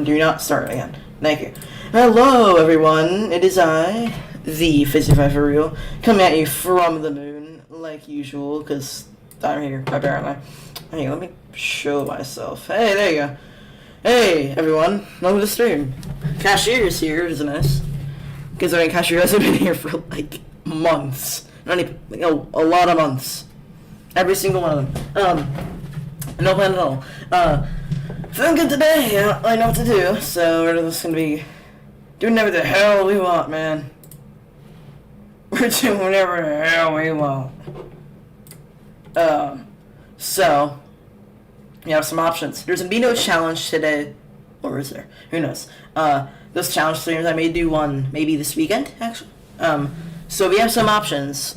Do not start again. Thank you. Hello, everyone. It is I, the 55 for real, coming at you from the moon, like usual, because I'm here, apparently. Hey, let me show myself. Hey, there you go. Hey, everyone. Welcome to the stream. Cashier's here, isn't it? Because, Cashier hasn't been here for, like, months. Not even, like, a lot of months. Every single one of them. No plan at all. Feeling good today. I know what to do, so we're just gonna be doing whatever the hell we want, man. We're doing whatever the hell we want. So, We have some options. There's gonna be no challenge today, or is there? Who knows? Those challenge streams I may do one maybe this weekend actually. So we have some options.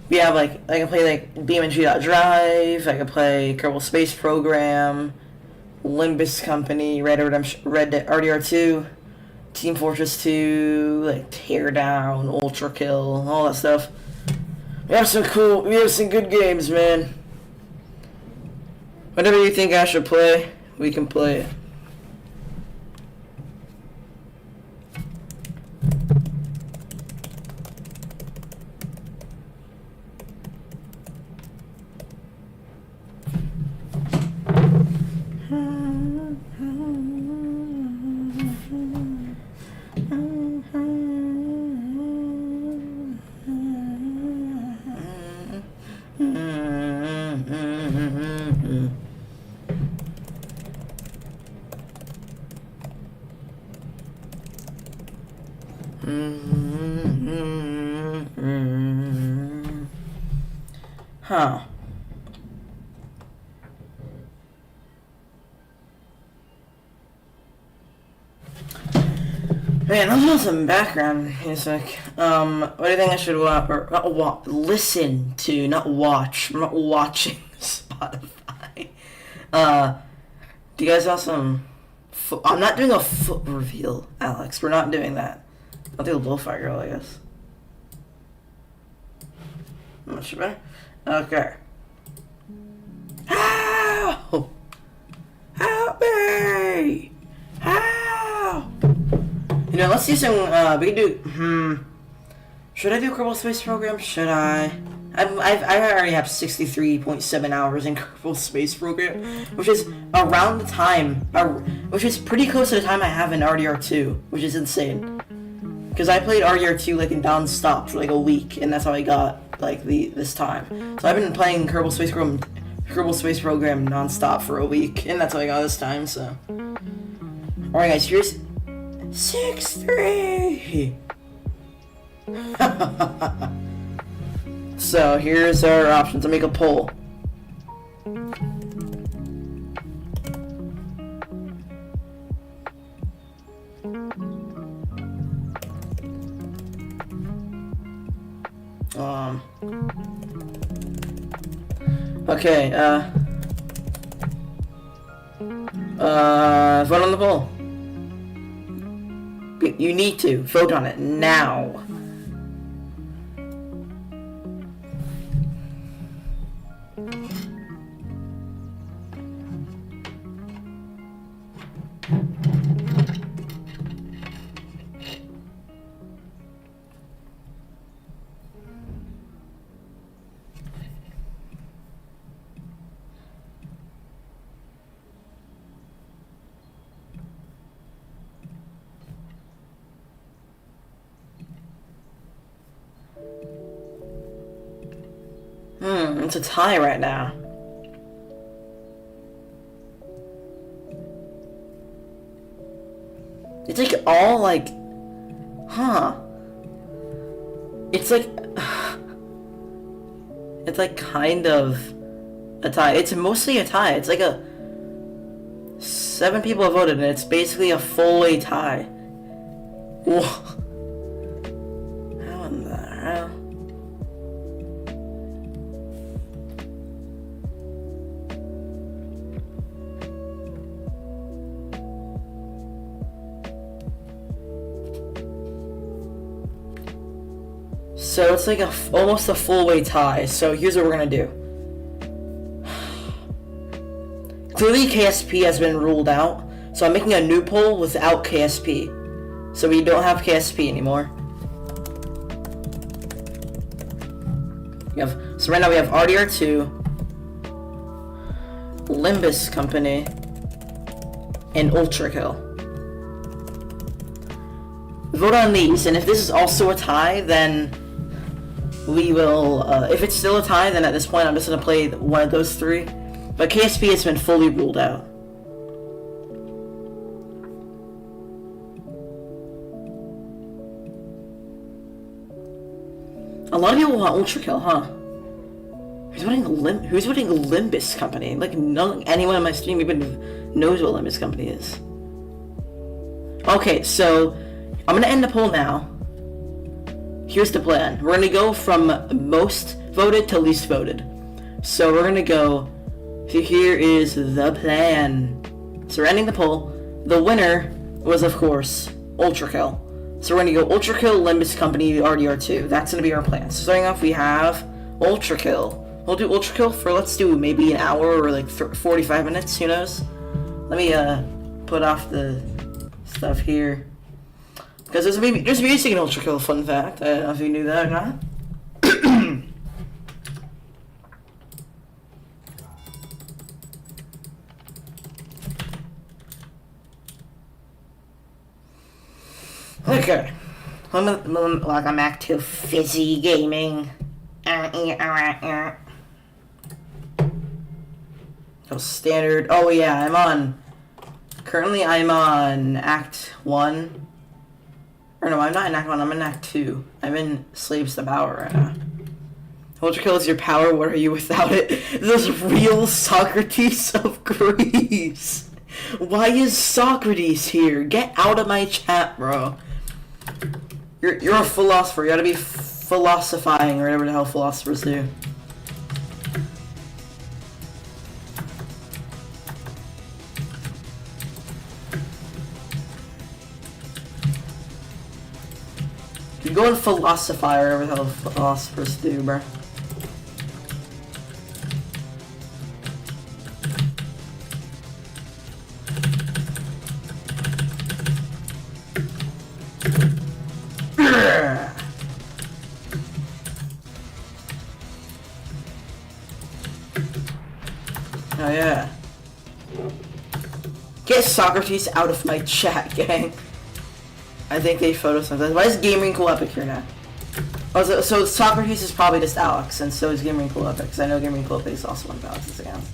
We have like I can play like BeamNG.Drive. I can play Kerbal Space Program, Limbus Company, Red Dead RDR2, Team Fortress 2, like Teardown, Ultra Kill, all that stuff. We have some good games, man. Whatever you think I should play, we can play it. Huh. Man, let's do some background music. What do you think I should listen to, not watch. I'm not watching Spotify. Do you guys have some... I'm not doing a foot reveal, Alex. We're not doing that. I'll do a Blowfire Girl, I guess. Much better. Okay. Help! Help me! Help! You know, let's do some, we can do, should I do Kerbal Space Program? Should I? I already have 63.7 hours in Kerbal Space Program, which is around the time, which is pretty close to the time I have in RDR2, which is insane. Because I played RDR2 like in non-stop for like a week, and that's how I got like this time. So I've been playing Kerbal Space Program non-stop for a week, and that's how I got this time. So, all right, guys, here's 6-3. So here's our options. I'll make a poll. Okay, vote on the poll. You need to vote on it now. It's a tie right now. It's like all like, it's like, it's like kind of a tie. It's mostly a tie. It's like 7 people have voted and it's basically a full-way tie. Whoa. How in the hell? So it's like almost a full-way tie. So here's what we're gonna do. Clearly KSP has been ruled out, so I'm making a new poll without KSP. So we don't have KSP anymore. So right now we have RDR2, Limbus Company, and Ultra Kill. Vote on these, and if this is also a tie, then we will, if it's still a tie, then at this point I'm just going to play one of those 3. But KSP has been fully ruled out. A lot of people want Ultra Kill, huh? Who's voting Limbus Company? Like, anyone on my stream even knows what Limbus Company is. Okay, so I'm gonna end the poll now. Here's the plan. We're gonna go from most voted to least voted. So we're gonna go. Here is the plan. So we're ending the poll. The winner was, of course, Ultrakill. So we're gonna go Ultrakill, Limbus Company, RDR2. That's gonna be our plan. So starting off, we have Ultrakill. We'll do Ultrakill for, let's do maybe an hour or like 45 minutes, who knows? Let me put off the stuff here. Because there's music in Ultrakill, fun fact. I don't know if you knew that or not. Okay. Welcome back to Fizzy Gaming. So standard. Oh yeah, currently I'm on Act 1. Or no, I'm not in Act 1, I'm in Act 2. I'm in Slaves to Power right now. Ultrakill is your power, what are you without it? This real Socrates of Greece. Why is Socrates here? Get out of my chat, bro. You're a philosopher, you gotta be philosophizing or whatever the hell philosophers do. You go and philosophize or whatever the hell philosophers do, bro. Oh yeah. Get Socrates out of my chat, gang. I think they photosynthesized. Why is Gaming Cool Epic here now? Oh, so Socrates is probably just Alex, and so is Gaming Cool Epic, because I know Gaming Cool Epic is also one of Alex's accounts.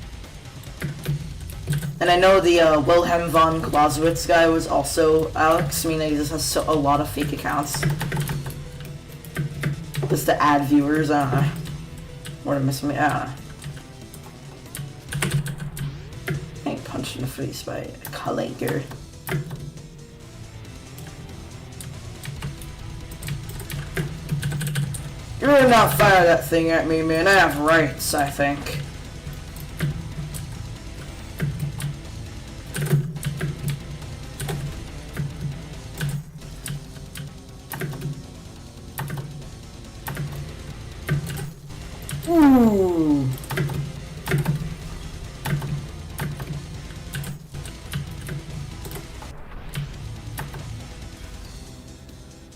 And I know the Wilhelm von Clausewitz guy was also Alex, meaning he just has a lot of fake accounts. Just to add viewers, I don't know. What am I missing? I don't know. Getting punched in the face by a Kalanker. You better not fire that thing at me, man. I have rights, I think. Ooh.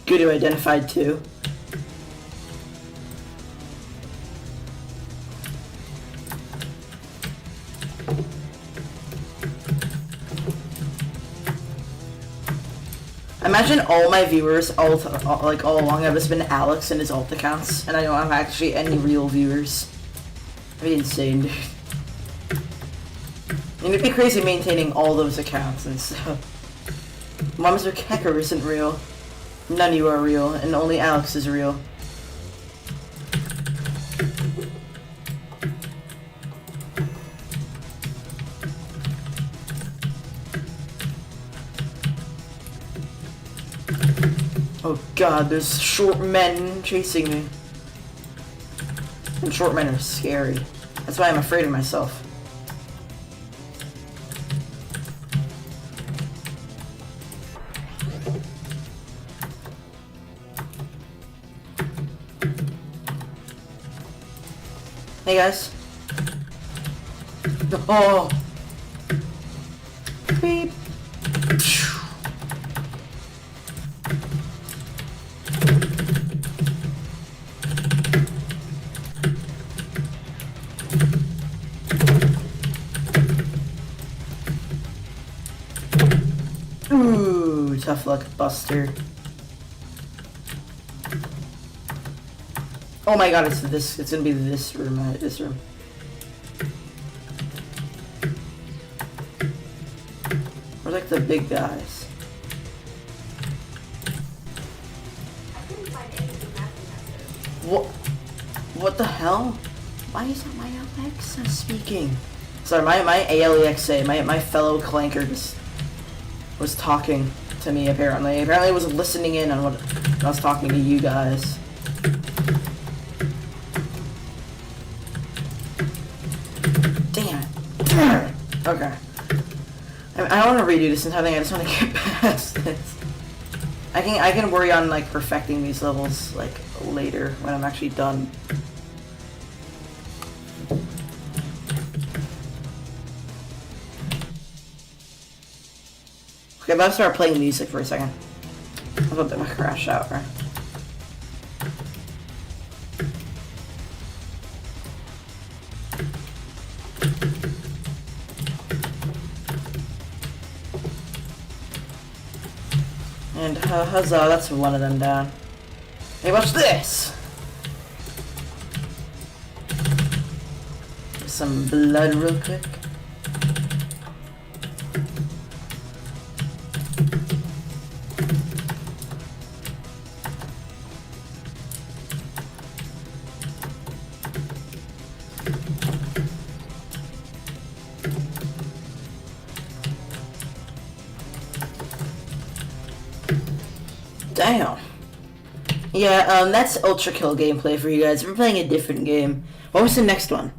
Good to identify too. Imagine all my viewers all along have just been Alex and his alt accounts, and I don't have actually any real viewers. That'd be insane, dude. And it'd be crazy maintaining all those accounts and stuff. Mr. Kecker isn't real. None of you are real, and only Alex is real. Oh god, there's short men chasing me. And short men are scary. That's why I'm afraid of myself. Hey guys. Oh. Beep. Ooh, tough luck, Buster. Oh my god, it's gonna be this room, this room. We're like the big guys. What the hell? Why is that my Alexa speaking? Sorry, my Alexa, my fellow clanker just was talking to me apparently. Apparently was listening in on what I was talking to you guys. Damn it. Okay. I don't want to redo this entire thing, I just want to get past this. I can worry on like perfecting these levels like later when I'm actually done. Okay, I'm about to start playing music for a second. I was about to crash out, right? And huzzah, that's one of them down. Hey, watch this! Some blood real quick. Damn. Yeah, that's Ultra Kill gameplay for you guys. We're playing a different game. What was the next one?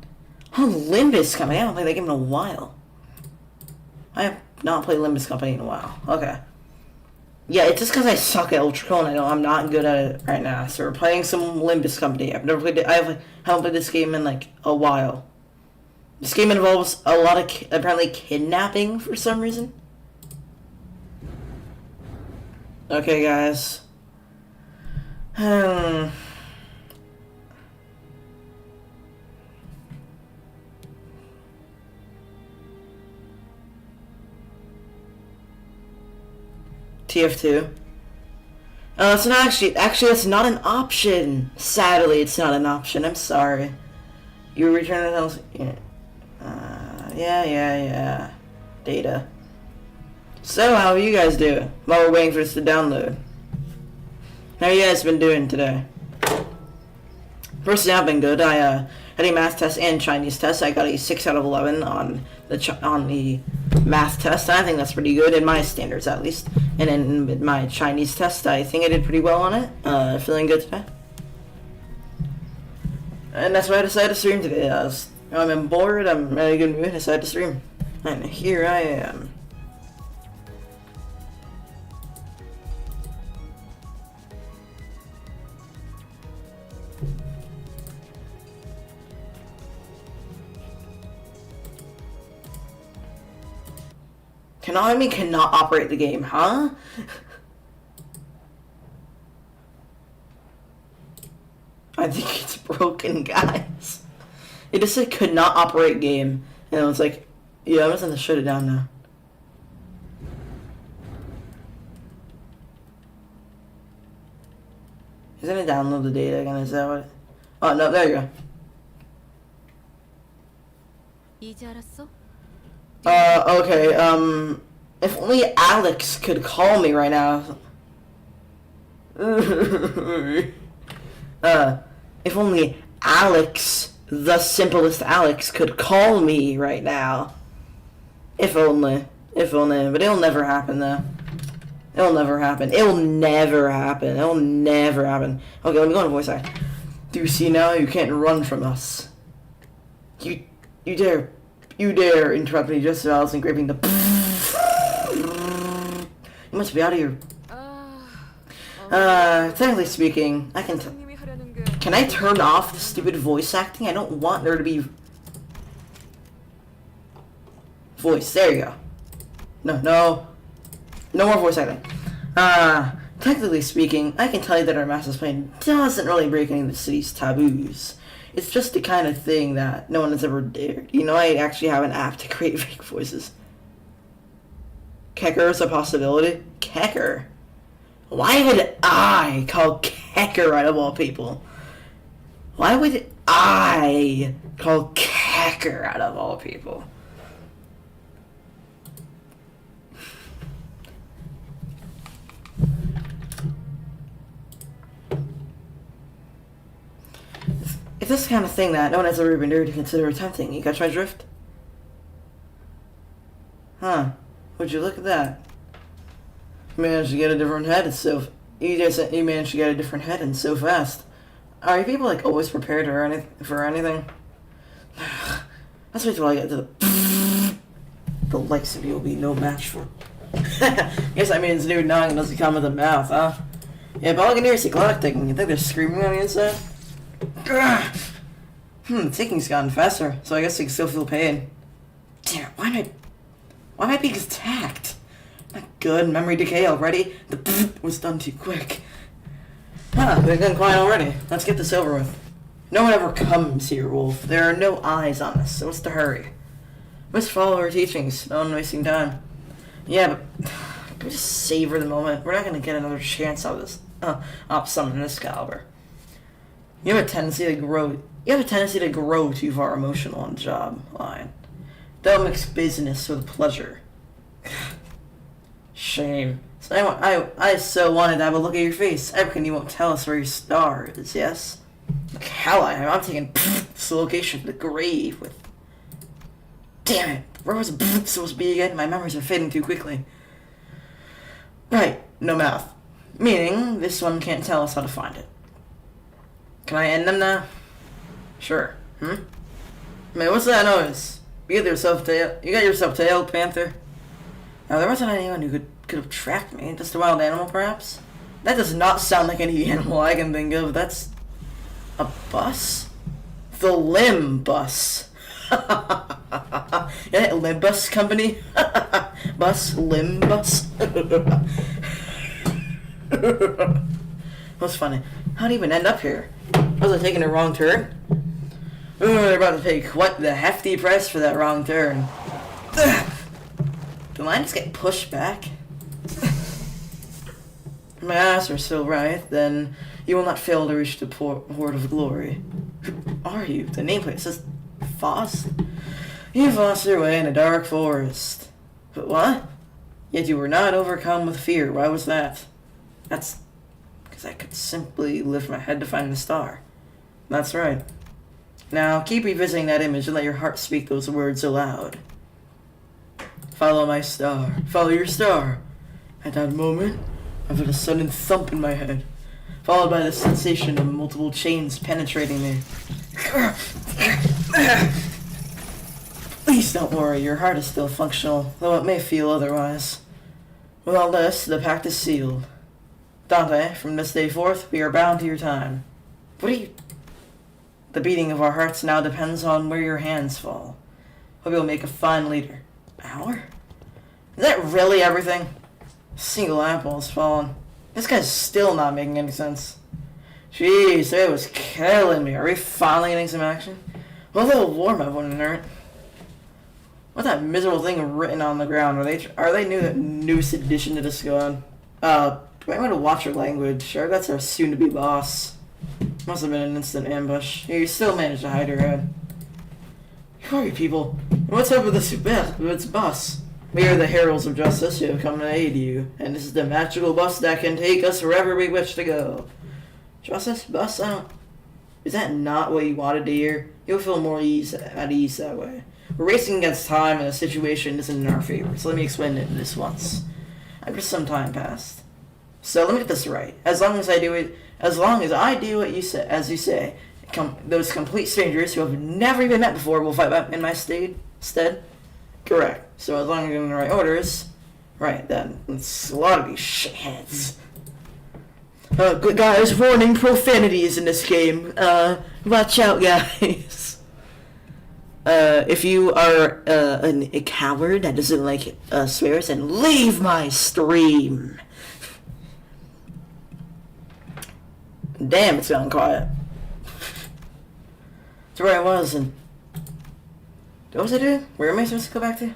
Oh, Limbus Company. I haven't played that game in a while. I have not played Limbus Company in a while. Okay. Yeah, it's just because I suck at Ultra Kill and I know I'm not good at it right now. So we're playing some Limbus Company. I've never played it. I haven't played this game in like a while. This game involves a lot of apparently kidnapping for some reason. Okay, guys. TF2. It's not actually that's not an option. Sadly, it's not an option. I'm sorry. You return it. Yeah. Data. So, how are you guys doing? While we're waiting for this to download. How you guys been doing today? Personally, I've been good. I had a math test and Chinese test. I got a 6 out of 11 on the math test. I think that's pretty good in my standards, at least. And in my Chinese test, I think I did pretty well on it. Feeling good today. And that's why I decided to stream today. I'm bored. I'm in a good mood. I decided to stream. And here I am. Konami cannot operate the game, huh? I think it's broken, guys. It just said could not operate game. And I was like, yeah, I'm just gonna shut it down now. Is it gonna download the data again? Is that what? Oh, no, there you go. Okay, if only Alex could call me right now. If only Alex, the simplest Alex, could call me right now. If only, but it'll never happen though. It'll never happen. Okay, let me go on voice act. Do you see now? You can't run from us. You dare interrupt me just as I was engraving the. You must be out of your. Technically speaking, I can. Can I turn off the stupid voice acting? I don't want there to be. Voice. There you go. No more voice acting. Technically speaking, I can tell you that our master's plan doesn't really break any of the city's taboos. It's just the kind of thing that no one has ever dared. You know, I actually have an app to create fake voices. Kecker is a possibility. Kecker? Why would I call Kecker out of all people? Why would I call Kecker out of all people? It's this kind of thing that no one has ever been dared to consider attempting. You catch my drift? Huh. Would you look at that? You managed to get a different head, you managed to get a different head and so fast. Are you people like always prepared for anything? Let's wait till I get to the likes of you will be no match for. Yes, I mean it's new gnawing doesn't come with a mouth, huh? Yeah, but all I can hear is eclectic. You think they're screaming on the inside? The ticking's gotten faster, so I guess I can still feel pain. Damn it, why am I being attacked? Not good, memory decay already. The was done too quick. They've gone quiet already. Let's get this over with. No one ever comes here, Wolf. There are no eyes on us, so what's the hurry? Let's follow our teachings. No one wasting time. Yeah, but can we just savor the moment? We're not gonna get another chance out of this. Something this caliber. You have a tendency to grow too far emotional on the job, Lion. Don't mix business with pleasure. Shame. So I so wanted to have a look at your face. I reckon you won't tell us where your star is, yes? Look how I'm taking this location to the grave with... Damn it! Where was it supposed to be again? My memories are fading too quickly. Right, no mouth. Meaning, this one can't tell us how to find it. Can I end them now? Sure. Man, what's that noise? You got yourself tailed, Panther? Now, there wasn't anyone who could have tracked me. Just a wild animal, perhaps? That does not sound like any animal I can think of. That's... a bus? The Limb Bus. Yeah, Limb Bus Company? Limb Bus? What's funny? How'd he even end up here? Was I taking a wrong turn? Ooh, they're about to pay quite the hefty price for that wrong turn. Did mine just get pushed back? My eyes are still right, then you will not fail to reach the port of glory. Who are you? The nameplate says Faust? You've lost your way in a dark forest. But what? Yet you were not overcome with fear. Why was that? That's because I could simply lift my head to find the star. That's right. Now, keep revisiting that image and let your heart speak those words aloud. Follow my star. Follow your star. At that moment, I felt a sudden thump in my head, followed by the sensation of multiple chains penetrating me. Please don't worry, your heart is still functional, though it may feel otherwise. With all this, the pact is sealed. Dante, from this day forth, we are bound to your time. What are you... The beating of our hearts now depends on where your hands fall. Hope you'll make a fine leader. Hour? Is that really everything? A single apple has fallen. This guy's still not making any sense. Jeez, it was killing me. Are we finally getting some action? Well, a little warm-up wouldn't hurt. What's that miserable thing written on the ground? Are they newest addition to the squad? Do I want to watch your language? Sure, that's our soon-to-be boss. Must have been an instant ambush. You still managed to hide your head. Who are you people? What's up with this bus? We are the heralds of justice who have come to aid you, and this is the magical bus that can take us wherever we wish to go. Justice? Bus? Is that not what you wanted to hear? You'll feel more at ease that way. We're racing against time, and the situation isn't in our favor, so let me explain it this once. After some time passed. So let me get this right. As long as I do what you say, as you say, those complete strangers who have never even met before will fight in my stead? Correct. So as long as you're in the right orders, right then, let's a lot of these shitheads. Good guys, warning, profanities in this game. Watch out, guys. If you are a coward that doesn't like swears, then leave my stream. Damn, it's gone quiet. That's where I was, and... What was I doing? Where am I supposed to go back to? I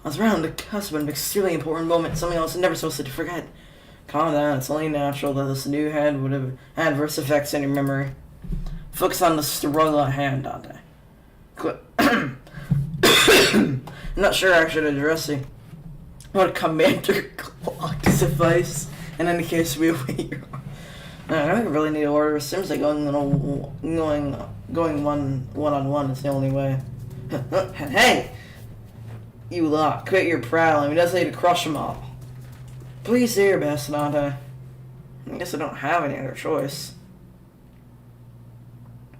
was around the cusp of an extremely important moment, something I was never supposed to forget. Calm down, it's only natural that this new head would have adverse effects on your memory. Focus on the struggle at hand, Dante. I'm not sure I should address you. What a commander clock suffice. In any case, we await your... I don't really need to order. It seems like going one-on-one is the only way. Hey! You lot, quit your prowling. We just need to crush them all. Please do your best, Dante. I guess I don't have any other choice.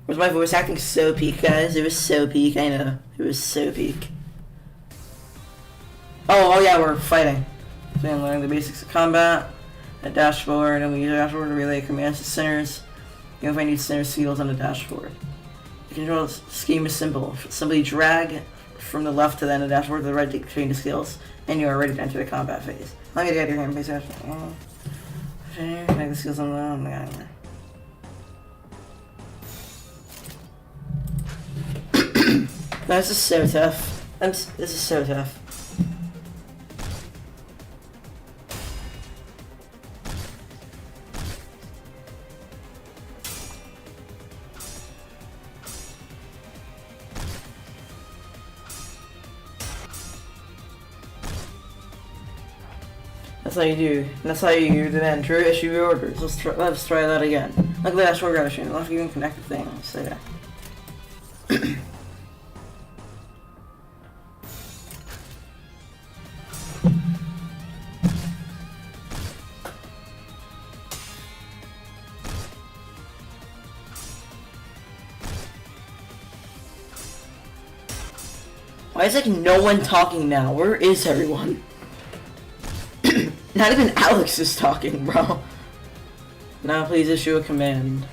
Was my voice acting so peak, guys? It was so peak, I know. It was so peak. Oh yeah, we're fighting. So I'm learning the basics of combat. A dashboard, and we use a dashboard to relay commands to centers. You know if I need center seals on the dashboard. The control scheme is simple. Simply drag from the left to the end of the dashboard to the right to change the skills, and you are ready to enter the combat phase. Let me get your hand, please. Make the skills on the This is so tough. This is so tough. That's how you do. That's how you demand true issue orders. Let's try that again. Look at that short grab machine. Left you can connect the thing. Stay there. Why is like no one talking now? Where is everyone? Not even Alex is talking, bro. Now please issue a command.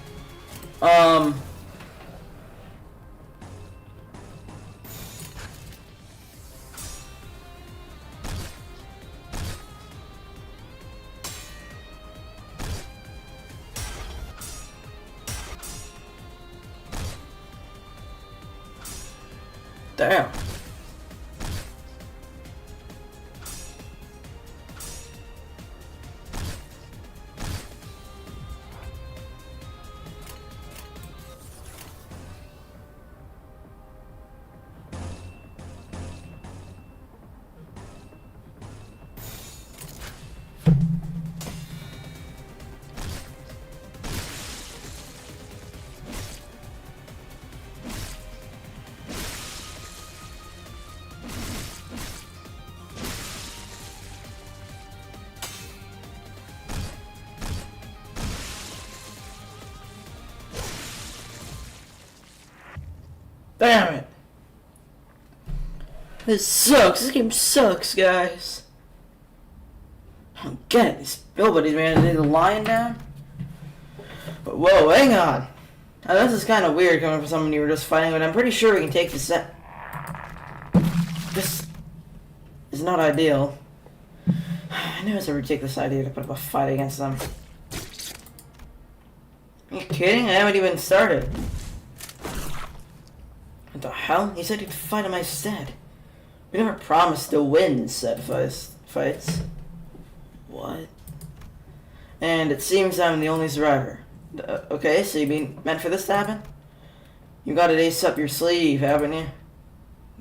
Damn. Damn it. This sucks. This game sucks, guys. I don't get it. These nobodies, man. They the lion down? But whoa, hang on. Now, this is kind of weird coming from someone you were just fighting, but I'm pretty sure we can take this set. This is not ideal. I knew it was a ridiculous idea to put up a fight against them. Are you kidding? I haven't even started. What the hell? He said he'd fight in my stead. We never promised to win said fights. What? And it seems I'm the only survivor. Okay, so you meant for this to happen? You got an ace up your sleeve, haven't you?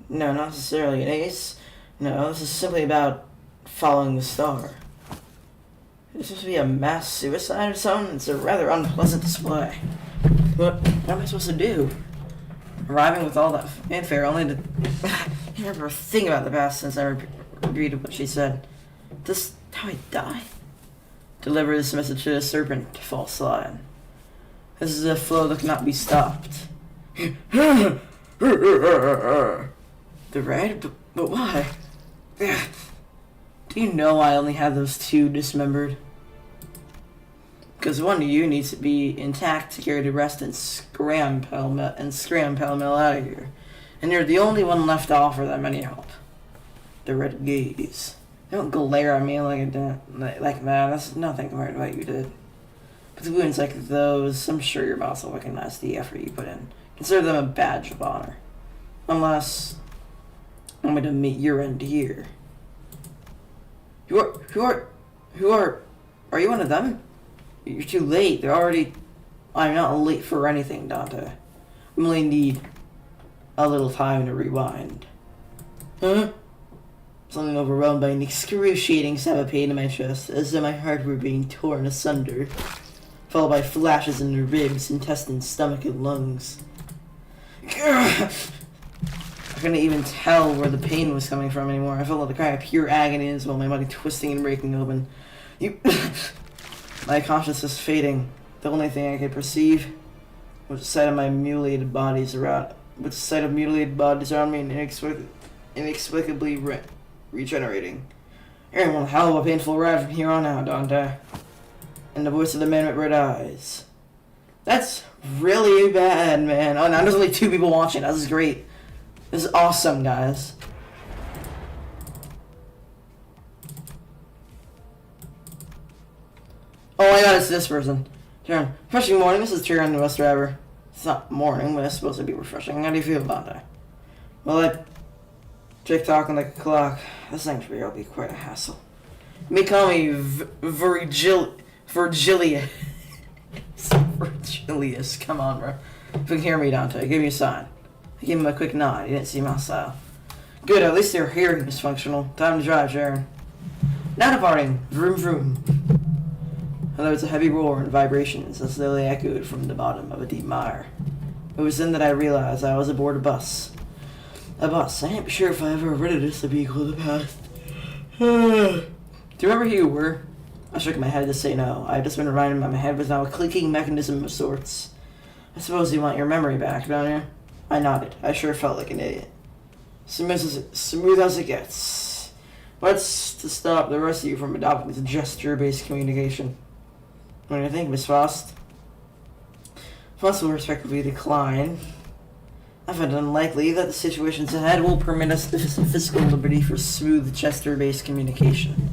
No, not necessarily an ace. No, this is simply about following the star. Is this supposed to be a mass suicide or something? It's a rather unpleasant display. What am I supposed to do? Arriving with all that fanfare only to... I can't remember a thing about the past since I repeated what she said. This how I die? Deliver this message to the serpent, false lion. This is a flow that cannot be stopped. The red? But why? Do you know I only have those two dismembered? Because one of you needs to be intact to carry the rest and scram pell-mell out of here. And you're the only one left to offer them any help. The red gaze. Don't glare at me like that. That's nothing compared to what you did. But the wounds like those, I'm sure your boss will recognize the effort you put in. Consider them a badge of honor. Unless I'm going to meet your end here. Who are you one of them? You're too late. I'm not late for anything, Dante. I only need a little time to rewind. Huh? Something overwhelmed by an excruciating stab of pain in my chest, as though my heart were being torn asunder. followed by flashes in the ribs, intestines, stomach, and lungs. I couldn't even tell where the pain was coming from anymore. I felt like the cry of pure agony as well, my body twisting and breaking open. My consciousness fading. The only thing I could perceive was the sight of my mutilated bodies around. With the sight of mutilated bodies around me and inexplicably regenerating. You're in one hell of a painful ride from here on out, Dante. And the voice of the man with red eyes. That's really bad, man. Oh, now there's only 2 people watching. This is great. This is awesome, guys. Oh my god, it's this person. Tyrion. Refreshing morning. This is Tyrion, the bus driver. It's not morning, but it's supposed to be refreshing. How do you feel about that? Well, I Jake talking like a clock. This thing's real be quite a hassle. You may call me Virgilius. Virgilius. Come on, bro. If you can hear me, Dante, give me a sign. I gave him a quick nod. He didn't seem hostile. Good, at least their hearing is functional. Time to drive, Sharon. Now departing. Vroom vroom. And there was a heavy roar and vibrations that slowly echoed from the bottom of a deep mire. It was then that I realized I was aboard a bus. A bus. I ain't sure if I ever rented this to be equal to the past. Do you remember who you were? I shook my head to say no. I had just been reminded my head was now a clicking mechanism of sorts. I suppose you want your memory back, don't you? I nodded. I sure felt like an idiot. Smooth as it gets. What's to stop the rest of you from adopting this gesture-based communication? What do you think, Miss Frost? Frost will respectively decline. I find it unlikely that the situations ahead will permit us the physical liberty for smooth gesture-based communication.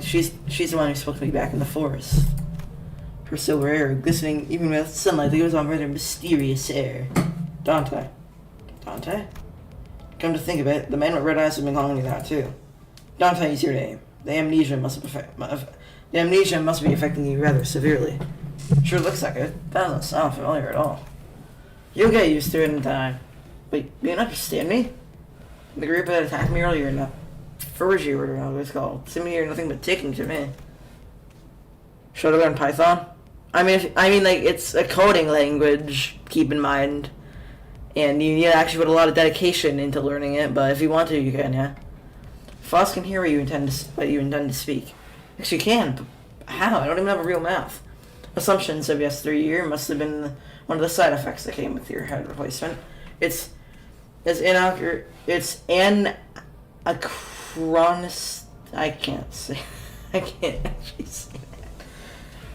She's the one who spoke to me back in the forest. Her silver hair glistening even with sunlight that goes on rather mysterious air. Dante. Dante? Come to think of it, the man with red eyes has been calling me that too. Dante is your name. The amnesia must be affecting you rather severely. Sure looks like it. That doesn't sound familiar at all. You'll get used to it in time. Wait, do you understand me? The group that attacked me earlier, not Fergie or whatever it's called, seemed to hear nothing but ticking to me. Should I learn Python? I mean, like, it's a coding language, keep in mind. And you need to actually put a lot of dedication into learning it, but if you want to, you can, yeah? Foss can hear what you intend to speak. Actually, you can, but how? I don't even have a real mouth. Assumptions of yesteryear year must have been one of the side effects that came with your head replacement. It's inaccurate. It's anachronous. I can't actually say that.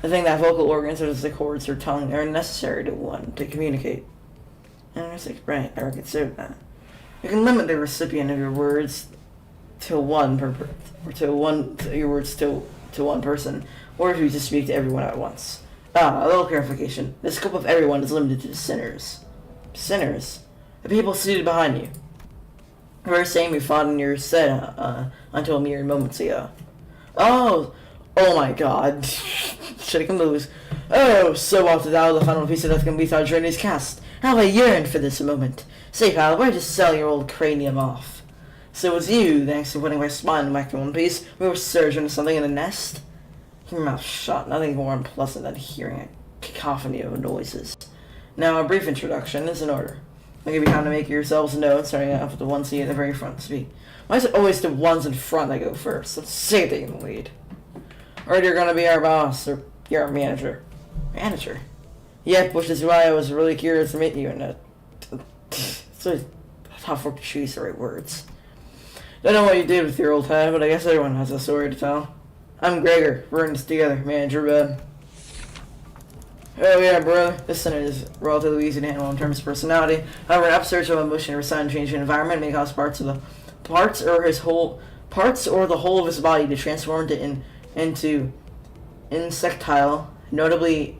I think that vocal organs such as the chords or tongue are necessary to one to communicate. And I was like, right, I consider that. You can limit the recipient of your words to one person, or if you just speak to everyone at once. A little clarification. The scope of everyone is limited to sinners. Sinners? The people seated behind you. The very same you fought in your set until mere moments ago. Oh my god. Should I come to lose? Oh, so off to thou the final piece of death complete our journey's cast. How I yearned for this moment. Say, pal, why'd you sell your old cranium off? So it was you, thanks to putting my spine back in one piece, we were surging into something in the nest? Keep your mouth shut. Nothing more unpleasant than hearing a cacophony of noises. Now, a brief introduction is in order. I'll give you time to make yourselves known, starting off with the one seat at the very front speak. Why is it always the ones in front that go first? Let's say they can lead. Or you're gonna be our boss, or you're our manager. Manager? Yep, which is why I was really curious to meet you, and it's a tough work to choose the right words. Don't know what you did with your old head, but I guess everyone has a story to tell. I'm Gregor. We're in this together, manager bud. Oh yeah, brother. This center is relatively easy to handle in terms of personality. However, an upsurge of emotion or sudden change in environment may cause parts or the whole of his body to transform into insectile, notably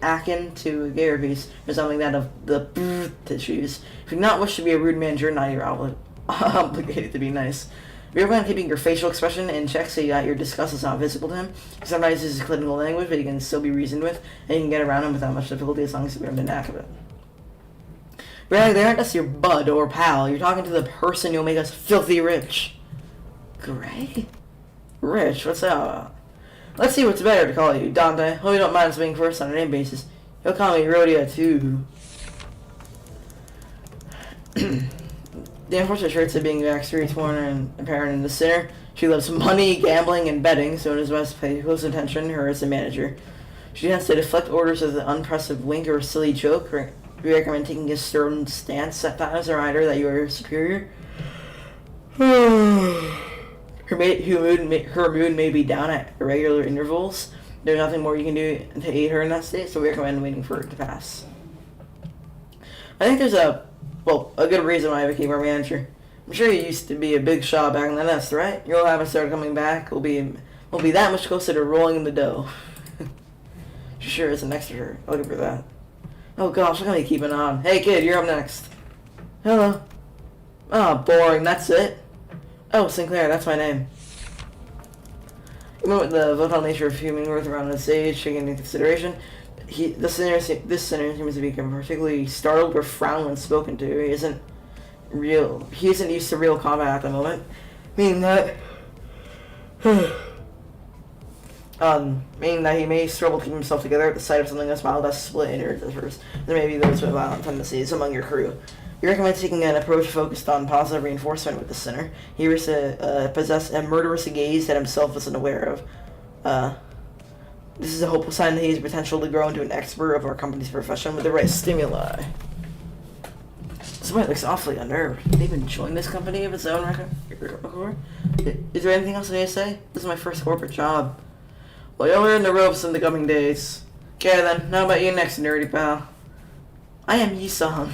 akin to a carapace, resembling that of the tissues. If you do not wish to be a rude manager, not you're obligated to be nice. If you're keeping your facial expression in check so your disgust is not visible to him, he sometimes uses clinical language, but he can still be reasoned with, and you can get around him without much difficulty as long as you learn the knack of it. Really, they aren't just your bud or pal. You're talking to the person who'll make us filthy rich. Greg? Rich? What's that about? Let's see what's better to call you. Dante. Hope you don't mind us being first on a name basis. He'll call me Rhodia, too. The unfortunate traits of being very torn and apparent in the center. She loves money, gambling, and betting, so it is best to pay close attention to her as a manager. She tends to deflect orders with an unimpressive wink or a silly joke. We recommend taking a stern stance at times, a reminder that you are superior. Her mood may be down at irregular intervals. There's nothing more you can do to aid her in that state, so we recommend waiting for it to pass. I think there's a good reason why I became our manager. I'm sure you used to be a big shot back in the nest, right? You'll have us start coming back. We'll be that much closer to rolling in the dough. She sure is an extra. I'll give her that. Oh gosh, I'm gonna keep an eye on. Hey kid, you're up next. Hello. Oh, boring. That's it. Oh, Sinclair, that's my name. Even with the volatile nature of human growth around this age taken into consideration, this sinner seems to become particularly startled or frown when spoken to. He isn't used to real combat at the moment, meaning that he may struggle to keep himself together at the sight of something as mild as split innards at first. There may be those with violent tendencies among your crew. You recommend taking an approach focused on positive reinforcement with the sinner. He appears to possess a murderous gaze that himself isn't aware of. This is a hopeful sign that he has potential to grow into an expert of our company's profession with the right stimuli. This boy looks awfully unnerved. Did he even join this company of its own record? Is there anything else I need to say? This is my first corporate job. Well, you'll learn the ropes in the coming days. Okay then, how about you next, nerdy pal? I am Yi-san.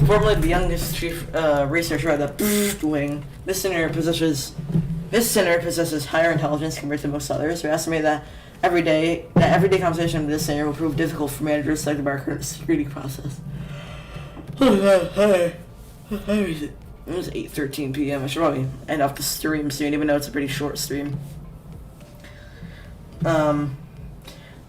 Formerly the youngest chief researcher at the wing, this center possesses higher intelligence compared to most others. We estimate that everyday conversation with this center will prove difficult for managers selected by our current security process. It was 8:13 p.m. I should probably end off the stream soon, even though it's a pretty short stream.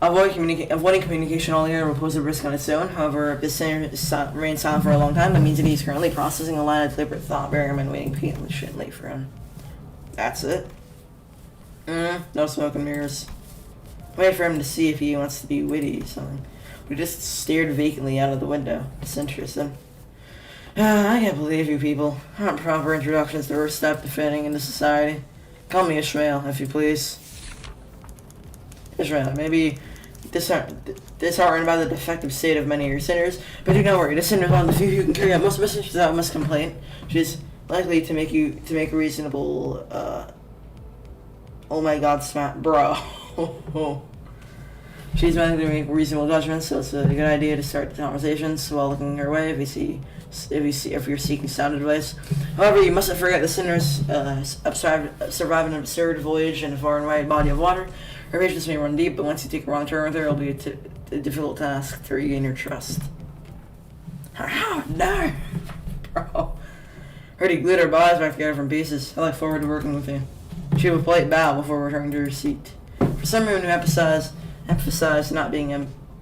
Avoiding communication altogether will pose a risk on its own. However, if this center remains silent for a long time, that means that he's currently processing a line of deliberate thought, bearing him and waiting patiently for him. That's it. No smoke and mirrors. Wait for him to see if he wants to be witty or something. We just stared vacantly out of the window. It's interesting. I can't believe you people. Aren't proper introductions the first step to fitting into society? Call me Ishmael, if you please. Ishmael, maybe disheartened by the defective state of many of your sinners, but do not worry. The sinner is one of the few who can carry out most missions without much complaint. She's likely to make a reasonable. Oh my God, smack, bro. She's likely to make reasonable judgments, so it's a good idea to start the conversations while looking her way if you're seeking sound advice. However, you mustn't forget the sinners survive an absurd voyage in a far and wide body of water. Her patience may run deep, but once you take a wrong turn with her, it'll be a difficult task to regain your trust. No, bro. Heard he glued our bodies back together from pieces. I look forward to working with you. She gave a polite bow before returning to her seat. For some reason, who emphasized not being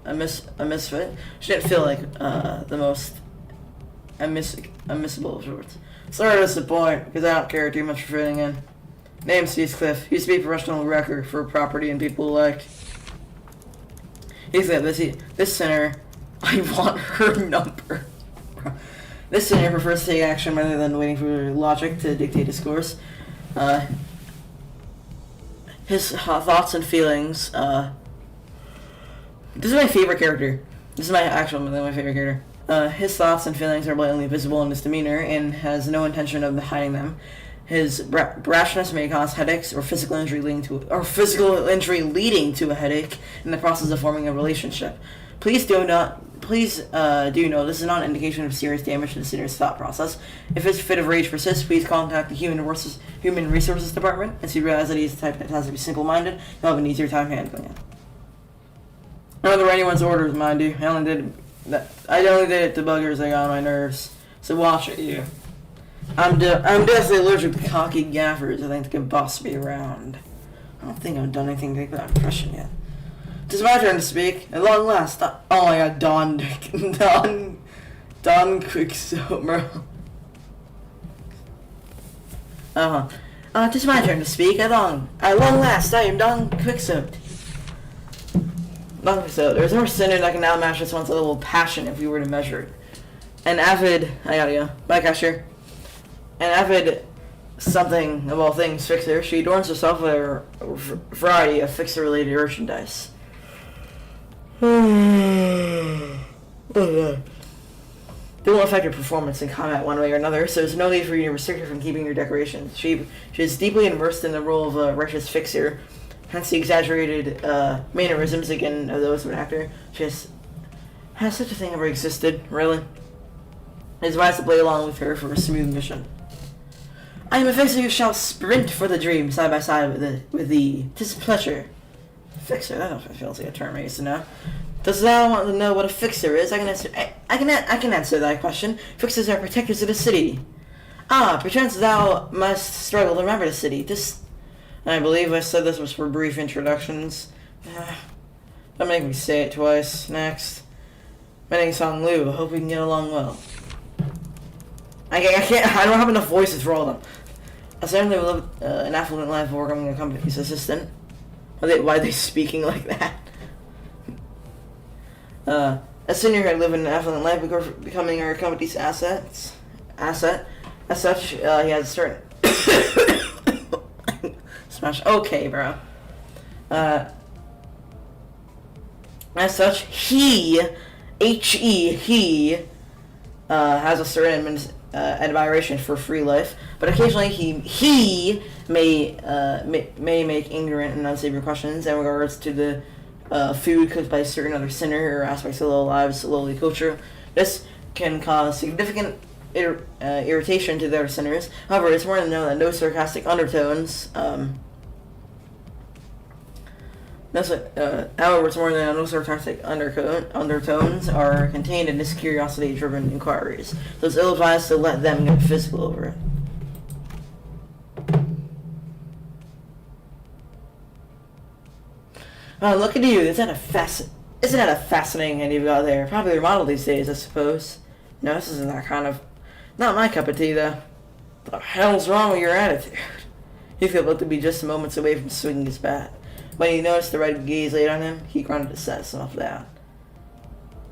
a misfit, she didn't feel like the most unmissable of sorts. Sorry to disappoint, because I don't care too much for fitting in. Name's Heathcliff. Used to be a professional wrecker for property and people alike. Heathcliff, this sinner, I want her number. This sinner prefers to take action rather than waiting for logic to dictate his course. His thoughts and feelings. This is my favorite character. This is my favorite character. His thoughts and feelings are blatantly visible in his demeanor and has no intention of hiding them. His brashness may cause headaches or physical injury leading to a headache in the process of forming a relationship. Please do know this is not an indication of serious damage to the sinner's thought process. If his fit of rage persists, please contact the Human Resources Department. As you realize that he's the type that has to be simple-minded, you'll have an easier time handling it. None of the anyone's orders, mind you. I only did it to buggers that got on my nerves. So watch it, you. I'm definitely allergic to cocky gaffers. I think they can boss me around. I don't think I've done anything to make that impression yet. It's my turn to speak. At long last. Oh my God, Don Quicksilver. 'Tis my turn to speak. At long last, I am Don Quicksoaked. Don Quicksoaked. There's no sinner that can now match this one's level of passion if we were to measure it. An avid, I gotta go. Bye, cashier. An avid something of all things fixer, she adorns herself with a variety of fixer-related merchandise. They won't affect your performance in combat one way or another, so there's no need for you to restrict her from keeping your decorations. She is deeply immersed in the role of a righteous fixer, hence the exaggerated mannerisms again of those of an actor. She has such a thing ever existed, really? It is wise to play along with her for a smooth mission. I am a fixer who shall sprint for the dream side by side with thee. 'Tis a pleasure. Fixer, that feels like a term I used to know. Does thou want to know what a fixer is? I can answer that question. Fixers are protectors of the city. Perchance thou must struggle to remember the city. I believe I said this was for brief introductions. Don't make me say it twice. Next. My name's Song Lu. I hope we can get along well. I don't have enough voices for all of them. I certainly live an affluent life working a company's assistant. Why are they speaking like that? As senior, I live in an affluent life before becoming our company's asset. As such, he has a certain smash. Okay, bro. As such, he has a certain admiration for free life, but occasionally he may make ignorant and unsavory questions in regards to the food cooked by a certain other sinner or aspects of the lives of lowly culture. This can cause significant irritation to their sinners. However, it's more than known that no sarcastic undertones. Undertones are contained in this curiosity-driven inquiries. So it's ill-advised to let them get physical over it. Look at you! Isn't that a fascinating idea you've got there? Probably your model these days, I suppose. No, this isn't that kind of... Not my cup of tea, though. What the hell's wrong with your attitude? You feel about to be just moments away from swinging his bat. When he noticed the red gaze laid on him, he grunted to set himself down.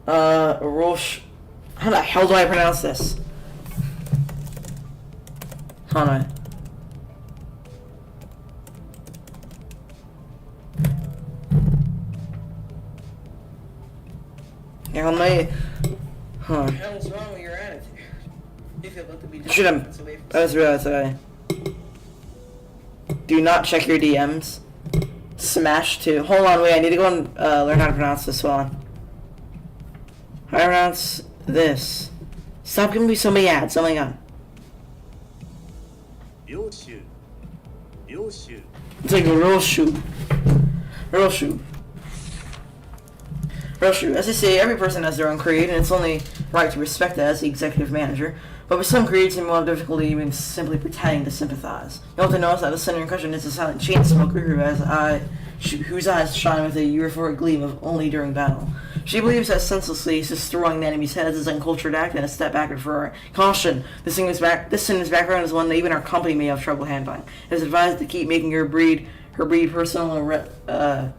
Roche... How the hell do I pronounce this? Hold on. Yeah, on my... Huh. What the hell's wrong with your attitude? You feel about to be just moments away from... I just realized that do not check your DMs. Smash 2. Hold on, wait, I need to go and learn how to pronounce this one. How do I pronounce this? Stop giving me so many ads, oh my god. It's like a real shoe. Real shoe. Real shoe. As I say, every person has their own creed, and it's only right to respect that as the executive manager. But with some creeds, you will have difficulty even simply pretending to sympathize. You have to notice that the sinner in question is a silent chain smoker whose eyes shine with a euphoric gleam of only during battle. She believes that senselessly destroying the enemy's heads is an uncultured act and a step backward for her. Caution! This sinner's background is one that even our company may have trouble handling. It is advised to keep making her breed personal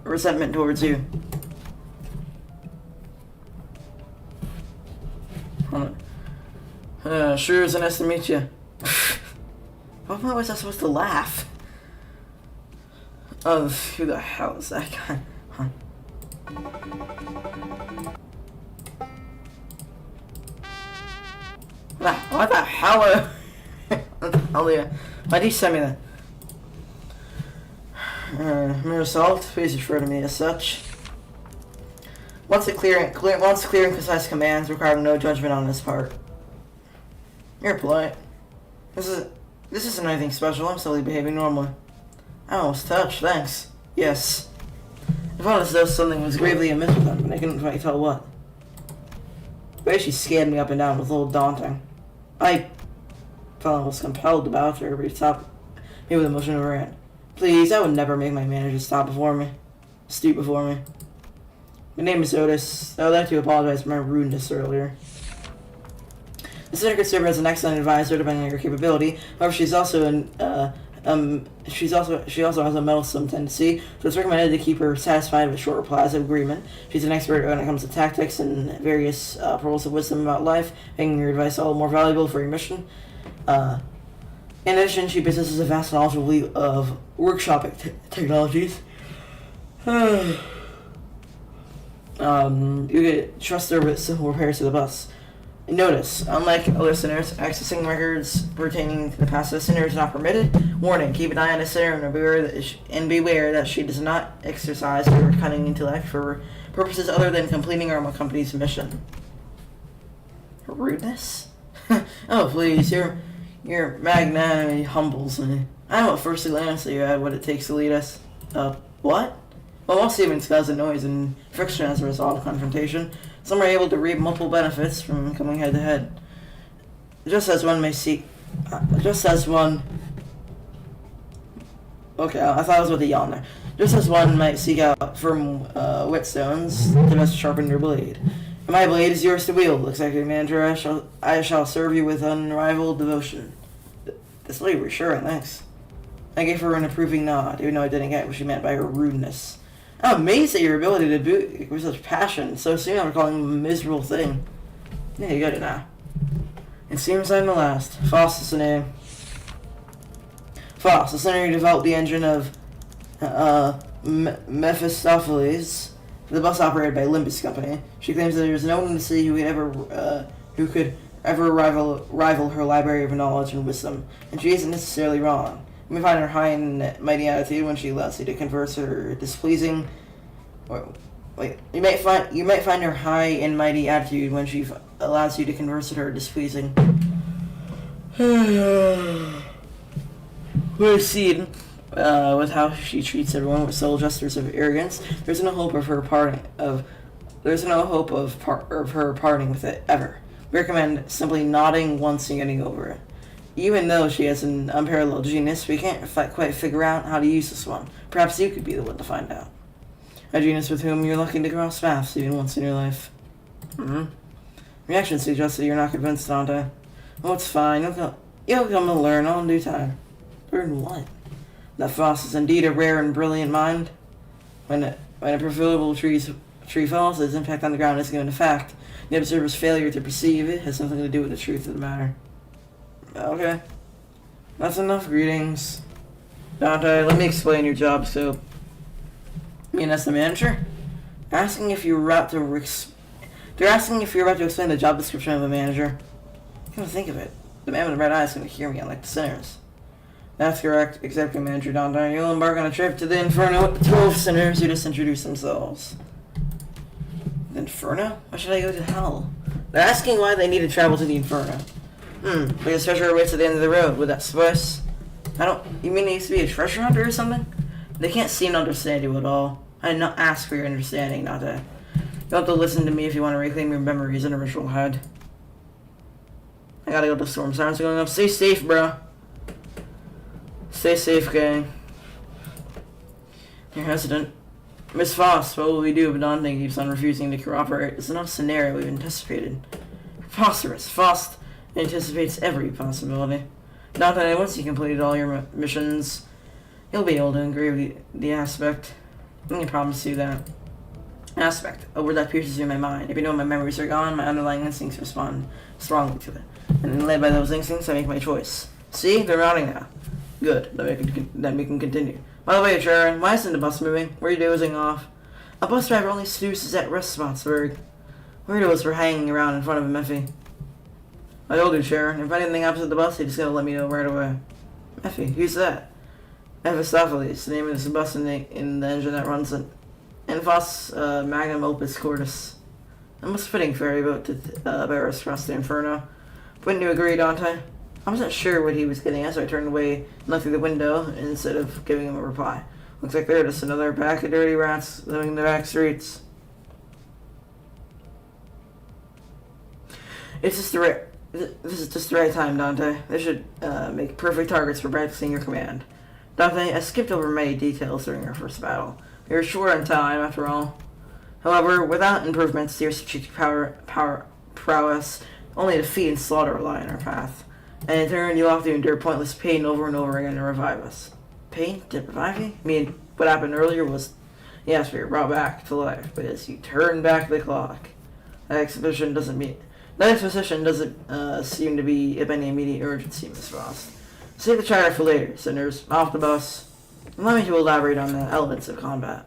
resentment towards you. Sure, it's nice to meet you. Why was I supposed to laugh? Oh, who the hell is that guy? Huh. What the hell? Why did you send me that? Mere assault, please refer to me as such. Once clear and concise commands require no judgment on this part. You're polite. This isn't anything special. I'm simply behaving normally. I almost touched. Thanks. Yes. I felt as though something was gravely amiss with them, but I couldn't quite tell what. The way she scanned me up and down was a little daunting. I felt almost compelled to bow to her, but he stopped me with a motion of her hand. Please, I would never make my manager stoop before me. My name is Otis. I would like to apologize for my rudeness earlier. The center could serve as an excellent advisor depending on your capability. However, she's also She also has a meddlesome tendency, so it's recommended to keep her satisfied with short replies of agreement. She's an expert when it comes to tactics and various pearls of wisdom about life, making your advice all the more valuable for your mission. In addition, she possesses a vast knowledge of workshopping technologies. You could trust her with simple repairs to the bus. Notice, unlike listeners, accessing records pertaining to the past listener is not permitted. Warning, keep an eye on the listener and beware that she does not exercise her cunning intellect for purposes other than completing our company's mission. Her rudeness? Oh, please, your magnanimity humbles me. I know at first glance that you had what it takes to lead us. What? Well, most humans cause noise and friction as a result of confrontation. Some are able to reap multiple benefits from coming head to head. Just as one. Okay, I thought I was with a yawn there. Just as one might seek out firm whetstones to best sharpen your blade. And my blade is yours to wield, Executive Manager. I shall serve you with unrivaled devotion. This lady reassuring, thanks. I gave her an approving nod, even though I didn't get what she meant by her rudeness. I'm amazed at your ability to do with such passion. So soon after calling him a miserable thing. Yeah, you got it now. It seems I'm the last. Faust is the name. Faust, the center who developed the engine of Mephistopheles, the bus operated by Olympus Company. She claims that there is no one in the city who could ever rival her library of knowledge and wisdom, and she isn't necessarily wrong. You may find her high and mighty attitude when she allows you to converse her displeasing. You might find her high and mighty attitude when she allows you to converse with her displeasing. We've seen with how she treats everyone with subtle gestures of arrogance. There's no hope of her parting with it ever. We recommend simply nodding once and getting over it. Even though she has an unparalleled genius, we can't quite figure out how to use this one. Perhaps you could be the one to find out. A genius with whom you're lucky to cross paths even once in your life. Reaction suggests that you're not convinced, Dante. Oh, it's fine. You'll come to learn all in due time. Learn what? That Faust is indeed a rare and brilliant mind. When a profitable tree falls, its impact on the ground is given a fact. The observer's failure to perceive it has nothing to do with the truth of the matter. Okay. That's enough greetings. Dante, let me explain your job scope. Me and as the manager? They're asking if you're about to explain the job description of a manager. Come to think of it, the man with the red eyes is going to hear me unlike the sinners. That's correct, Executive Manager Dante. You'll embark on a trip to the Inferno with 12 sinners who just introduce themselves. The Inferno? Why should I go to hell? They're asking why they need to travel to the Inferno. Because treasure awaits at the end of the road. Would that suffice? You mean it needs to be a treasure hunter or something? They can't seem to understand you at all. I did not ask for your understanding, Nata. You'll have to listen to me if you want to reclaim your memories in original head. I gotta go to the storm. Sirens going up. Stay safe, bro. Stay safe, gang. You're hesitant. Miss Faust, what will we do if Dante keeps on refusing to cooperate? It's not a scenario we've anticipated. Preposterous. Faust anticipates every possibility. Dante, once you completed all your missions, you'll be able to engrave the aspect. I can promise you that. Aspect. A word that pierces through my mind. If you know my memories are gone, my underlying instincts respond strongly to it. And led by those instincts, I make my choice. See? They're nodding now. Good. Then we can continue. By the way, Sharon, why isn't the bus moving? Where are you dozing off? A bus driver only snoozes at rest spots, Berg. Weirdos were hanging around in front of a Mephi. I told you, Sharon. If anything happens at the bus, you just gotta let me know right away. Mephi? Who's that? Mephistopheles, the name of this bus in the engine that runs it. And Faust's magnum opus cordis. A most fitting ferry boat to bear us across the Inferno. Wouldn't you agree, Dante? I wasn't sure what he was getting at, so I turned away and looked through the window instead of giving him a reply. Looks like they're just another pack of dirty rats living in the back streets. This is just the right time, Dante. They should make perfect targets for practicing your command. Dante, I skipped over many details during our first battle. We were short on time, after all. However, without improvements to your strategic prowess, only defeat and slaughter lie in our path. And in turn, you'll have to endure pointless pain over and over again to revive us. Pain to revive you? I mean, what happened earlier was, yes, we were brought back to life, but as you turn back the clock, that exposition doesn't seem to be of any immediate urgency, Miss Frost. Save the chatter for later, sinners. Off the bus. Allow me to elaborate on the elements of combat.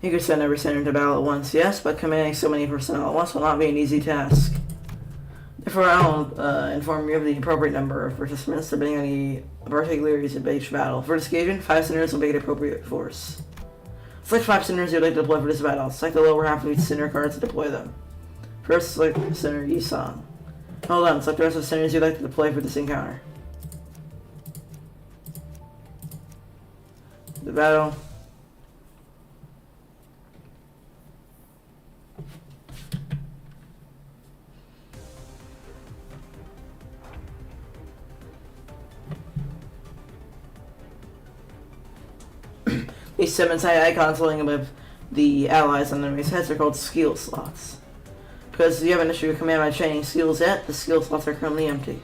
You could send every center to battle at once, yes, but commanding so many personnel at once will not be an easy task. Therefore, I'll inform you of the appropriate number of participants depending on the particularities of each battle. For this occasion, 5 centers will make an appropriate force. Select 5 centers you would like to deploy for this battle. Select the lower half of each center card to deploy them. First, select center Yisong. Hold on, select the rest of the centers you'd like to deploy for this encounter. The battle. These 7-sided icons holding above the allies on the enemy's heads are called skill slots. Because you haven't issued a command by training skills yet, the skill slots are currently empty.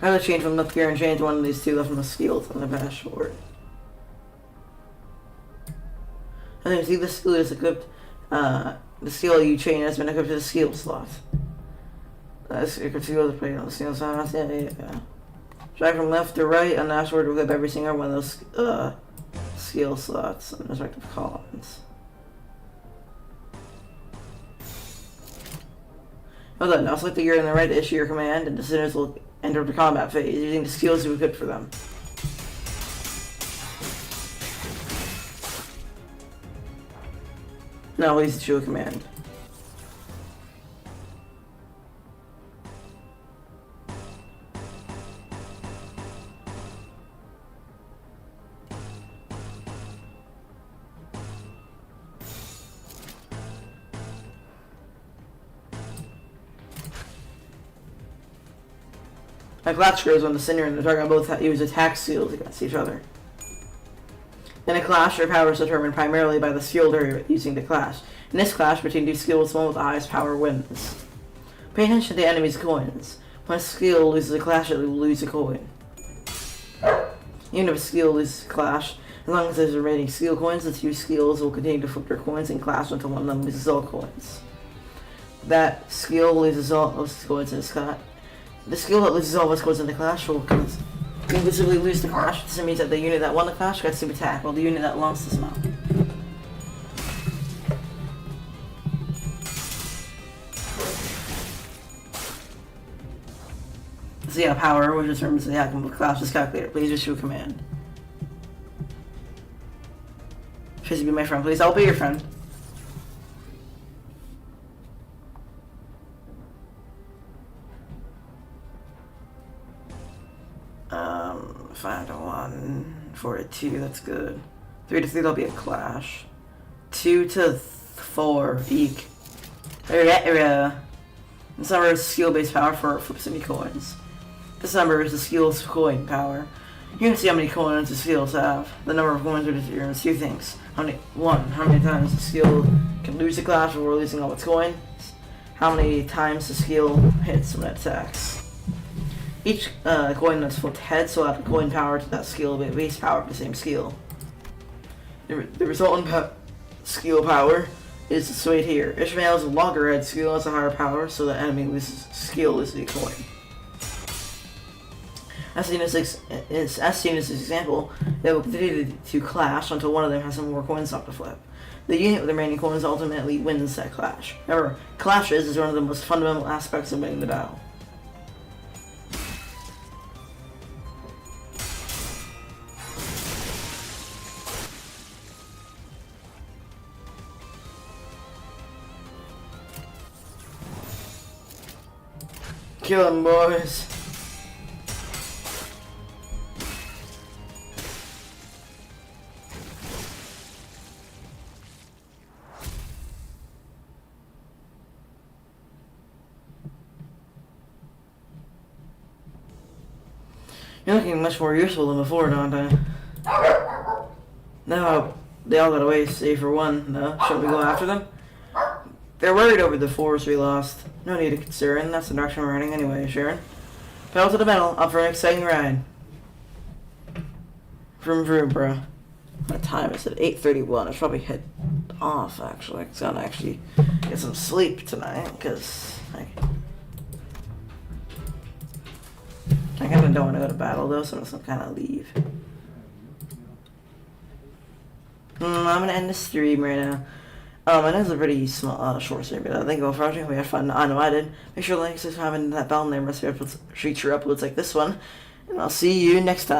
Either change from left gear and change one of these 2 left from the skills on the dashboard. I think see the skill is equipped. The skill you chain has been equipped to the skill slot. Equipped skill is played on the skill slot. Yeah. Drag from left to right on the dashboard to equip every single one of those skill slots on the respective columns. Hold on, now select the gear on the right to issue your command, and the sinners will enter the combat phase using the skills you equipped for them. Now please issue a command. Like clash occurs when the sinner and the target both use attack skills against each other. In a clash, your power is determined primarily by the skill they're using to clash. In this clash between 2 skills, the one with the highest power wins. Pay attention to the enemy's coins. When a skill loses a clash, it will lose a coin. Even if a skill loses a clash, as long as there's remaining skill coins, the 2 skills will continue to flip their coins and clash until one of them loses all coins. That skill loses all those coins in this clash. The skill that loses all of its coins in the clash will conclusively lose the clash. This means that the unit that won the clash gets to attack, while the unit that lost does not. So yeah, power, which determines the outcome of the clash, is calculated. Please issue a command. Please be my friend, please. I'll be your friend. Um, 5 to 1, 4 to 2, that's good. 3 to 3, that'll be a clash. 2 to 4, eek. This number is skill-based power for flips and coins. This number is the skill's coin power. You can see how many coins the skills have. The number of coins determines 2 things. How many times the skill can lose a clash before losing all its coins. How many times the skill hits when it attacks. Each coin that's flipped heads will have a coin power to that skill, but base power of the same skill. The resultant skill power is displayed here. Ishmael's loggerhead skill has a higher power, so the enemy loses skill is a coin. As seen in this example, they will continue to clash until one of them has some more coins left to flip. The unit with the remaining coins ultimately wins that clash. Remember, clashes is one of the most fundamental aspects of winning the battle. Kill them, boys. You're looking much more useful than before, don't I? No, they all got away, save for one, though. Shouldn't we go after them? They're worried over the force we lost. No need to concern. That's the direction we're heading anyway, Sharon. Pedal to the metal. Up for an exciting ride. Vroom vroom, bro. What time is it? 8:31. I should probably head off, actually. I'm gonna actually get some sleep tonight, because I kind of don't want to go to battle, though, so I'm just gonna kind of leave. I'm gonna end the stream right now. I know it's a pretty small, short stream, but thank you all for watching. Hope you had fun. I know I did. Make sure to like, subscribe, and that bell, and never reach your uploads like this one. And I'll see you next time.